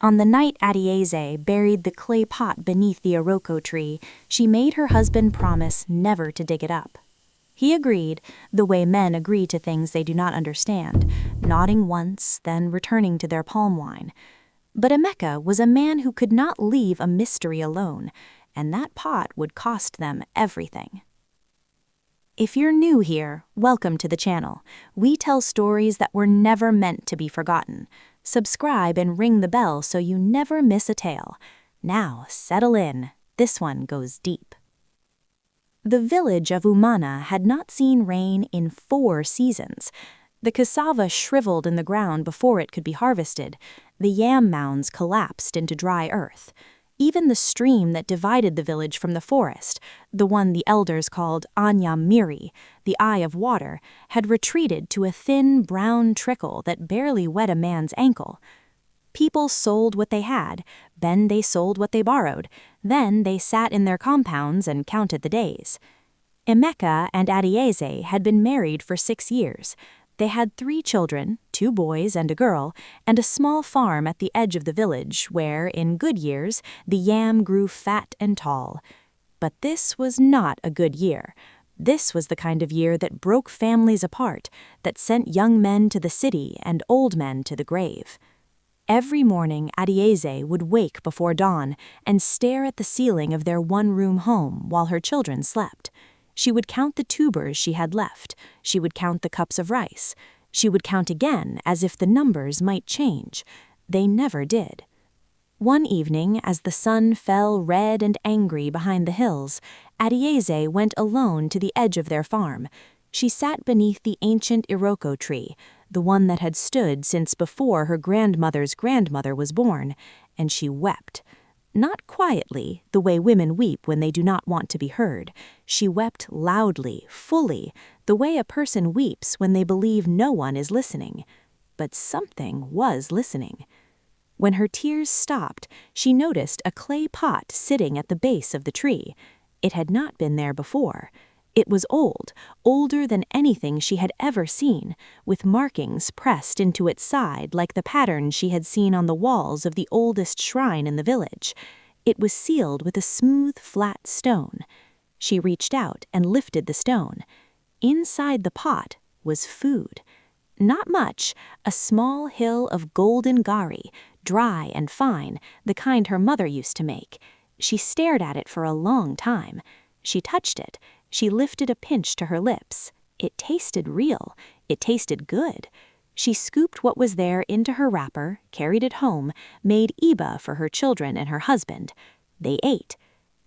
On the night Adaeze buried the clay pot beneath the iroko tree, she made her husband promise never to dig it up. He agreed, the way men agree to things they do not understand, nodding once, then returning to their palm wine. But Emeka was a man who could not leave a mystery alone, and that pot would cost them everything. If you're new here, welcome to the channel. We tell stories that were never meant to be forgotten. Subscribe and ring the bell so you never miss a tale. Now, settle in. This one goes deep. The village of Umana had not seen rain in 4 seasons. The cassava shriveled in the ground before it could be harvested. The yam mounds collapsed into dry earth. Even the stream that divided the village from the forest, the one the elders called Anyam Miri, the eye of water, had retreated to a thin brown trickle that barely wet a man's ankle. People sold what they had, then they sold what they borrowed, then they sat in their compounds and counted the days. Emeka and Adaeze had been married for 6 years. They had 3 children, 2 boys and a girl, and a small farm at the edge of the village where, in good years, the yam grew fat and tall. But this was not a good year. This was the kind of year that broke families apart, that sent young men to the city and old men to the grave. Every morning, Adaeze would wake before dawn and stare at the ceiling of their one-room home while her children slept. She would count the tubers she had left. She would count the cups of rice. She would count again as if the numbers might change. They never did. One evening, as the sun fell red and angry behind the hills, Adaeze went alone to the edge of their farm. She sat beneath the ancient iroko tree, the one that had stood since before her grandmother's grandmother was born, and she wept. Not quietly, the way women weep when they do not want to be heard. She wept loudly, fully, the way a person weeps when they believe no one is listening. But something was listening. When her tears stopped, she noticed a clay pot sitting at the base of the tree. It had not been there before. It was old, older than anything she had ever seen, with markings pressed into its side like the patterns she had seen on the walls of the oldest shrine in the village. It was sealed with a smooth, flat stone. She reached out and lifted the stone. Inside the pot was food. Not much, a small hill of golden gari, dry and fine, the kind her mother used to make. She stared at it for a long time. She touched it. She lifted a pinch to her lips. It tasted real. It tasted good. She scooped what was there into her wrapper, carried it home, made iba for her children and her husband. They ate.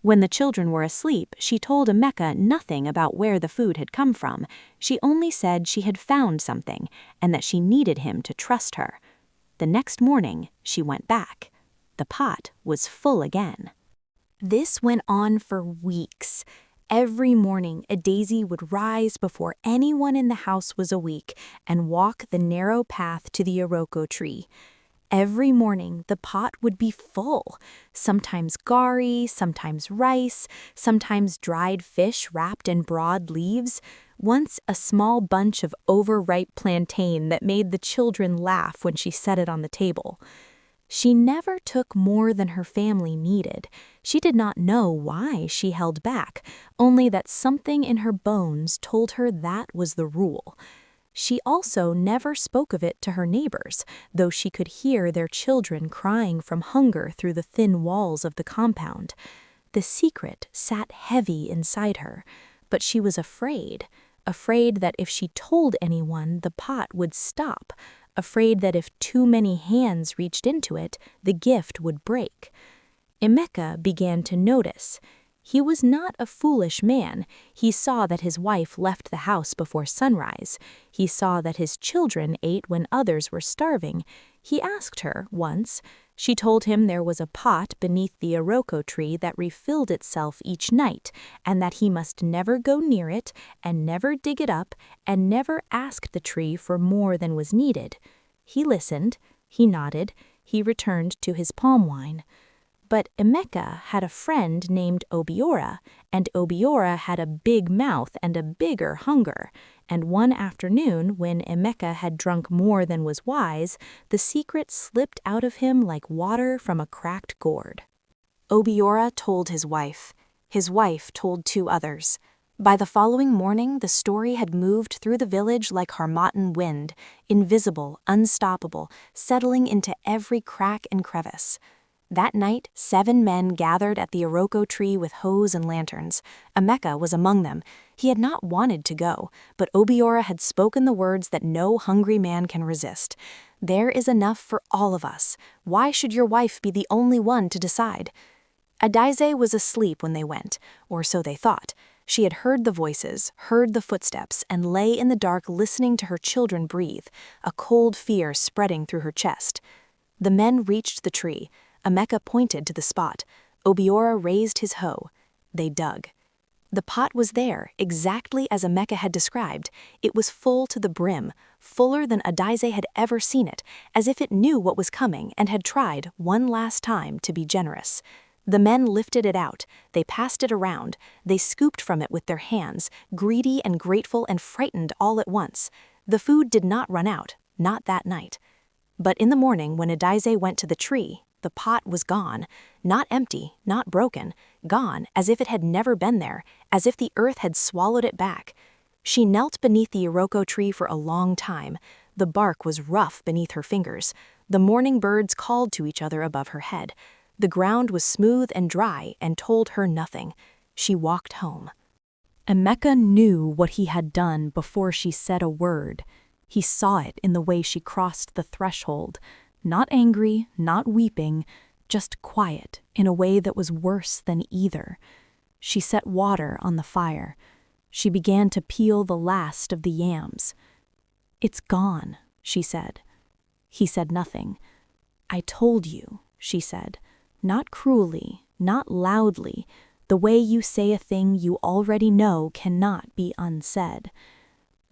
When the children were asleep, she told Emeka nothing about where the food had come from. She only said she had found something, and that she needed him to trust her. The next morning, she went back. The pot was full again. This went on for weeks. Every morning, Adaeze would rise before anyone in the house was awake and walk the narrow path to the iroko tree. Every morning, the pot would be full, sometimes gari, sometimes rice, sometimes dried fish wrapped in broad leaves, once a small bunch of overripe plantain that made the children laugh when she set it on the table. She never took more than her family needed. She did not know why she held back, only that something in her bones told her that was the rule. She also never spoke of it to her neighbors, though she could hear their children crying from hunger through the thin walls of the compound. The secret sat heavy inside her, but she was afraid that if she told anyone, the pot would stop, afraid that if too many hands reached into it, the gift would break. Emeka began to notice. He was not a foolish man. He saw that his wife left the house before sunrise. He saw that his children ate when others were starving. He asked her once. She told him there was a pot beneath the iroko tree that refilled itself each night, and that he must never go near it, and never dig it up, and never ask the tree for more than was needed. He listened. He nodded. He returned to his palm wine. But Emeka had a friend named Obiora, and Obiora had a big mouth and a bigger hunger. And one afternoon, when Emeka had drunk more than was wise, the secret slipped out of him like water from a cracked gourd. Obiora told his wife. His wife told 2 others. By the following morning, the story had moved through the village like Harmattan wind, invisible, unstoppable, settling into every crack and crevice. That night, 7 men gathered at the iroko tree with hoes and lanterns. Emeka was among them. He had not wanted to go, but Obiora had spoken the words that no hungry man can resist. "There is enough for all of us. Why should your wife be the only one to decide?" Adaeze was asleep when they went, or so they thought. She had heard the voices, heard the footsteps, and lay in the dark listening to her children breathe, a cold fear spreading through her chest. The men reached the tree. Emeka pointed to the spot. Obiora raised his hoe. They dug. The pot was there, exactly as Emeka had described. It was full to the brim, fuller than Adaeze had ever seen it, as if it knew what was coming and had tried, one last time, to be generous. The men lifted it out. They passed it around. They scooped from it with their hands, greedy and grateful and frightened all at once. The food did not run out, not that night. But in the morning, when Adaeze went to the tree, the pot was gone, not empty, not broken, gone as if it had never been there, as if the earth had swallowed it back. She knelt beneath the iroko tree for a long time. The bark was rough beneath her fingers. The morning birds called to each other above her head. The ground was smooth and dry and told her nothing. She walked home. Emeka knew what he had done before she said a word. He saw it in the way she crossed the threshold. Not angry, not weeping, just quiet, in a way that was worse than either. She set water on the fire. She began to peel the last of the yams. "It's gone," she said. He said nothing. "I told you," she said, not cruelly, not loudly. The way you say a thing you already know cannot be unsaid.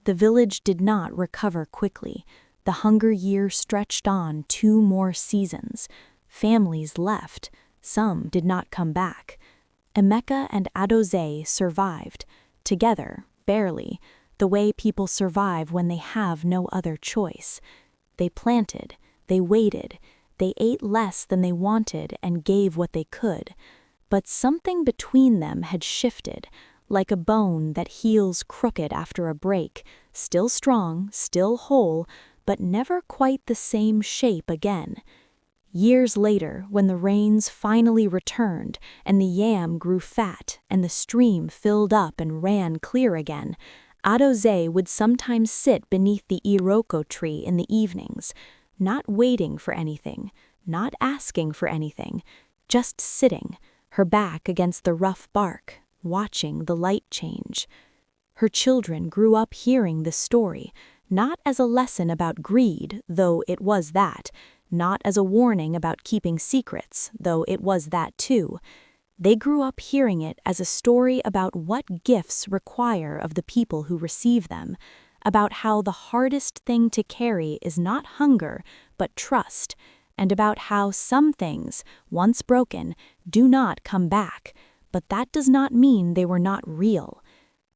The village did not recover quickly. The hunger year stretched on 2 more seasons. Families left. Some did not come back. Emeka and Adaeze survived. Together, barely, the way people survive when they have no other choice. They planted, they waited, they ate less than they wanted and gave what they could. But something between them had shifted, like a bone that heals crooked after a break, still strong, still whole, but never quite the same shape again. Years later, when the rains finally returned and the yam grew fat and the stream filled up and ran clear again, Adaeze would sometimes sit beneath the iroko tree in the evenings, not waiting for anything, not asking for anything, just sitting, her back against the rough bark, watching the light change. Her children grew up hearing this story, not as a lesson about greed, though it was that, not as a warning about keeping secrets, though it was that too. They grew up hearing it as a story about what gifts require of the people who receive them, about how the hardest thing to carry is not hunger, but trust, and about how some things, once broken, do not come back, but that does not mean they were not real.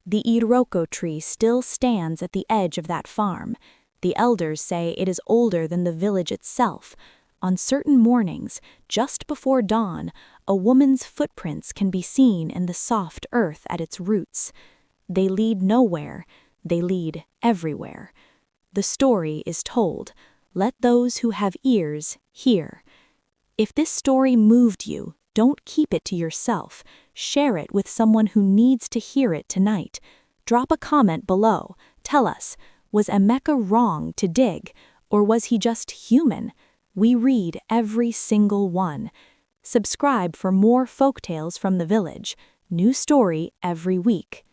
The iroko tree still stands at the edge of that farm. The elders say it is older than the village itself. On certain mornings, just before dawn, a woman's footprints can be seen in the soft earth at its roots. They lead nowhere, they lead everywhere. The story is told. Let those who have ears hear. If this story moved you, don't keep it to yourself. Share it with someone who needs to hear it tonight. Drop a comment below. Tell us, was Emeka wrong to dig, or was he just human? We read every single one. Subscribe for more folktales from the village. New story every week.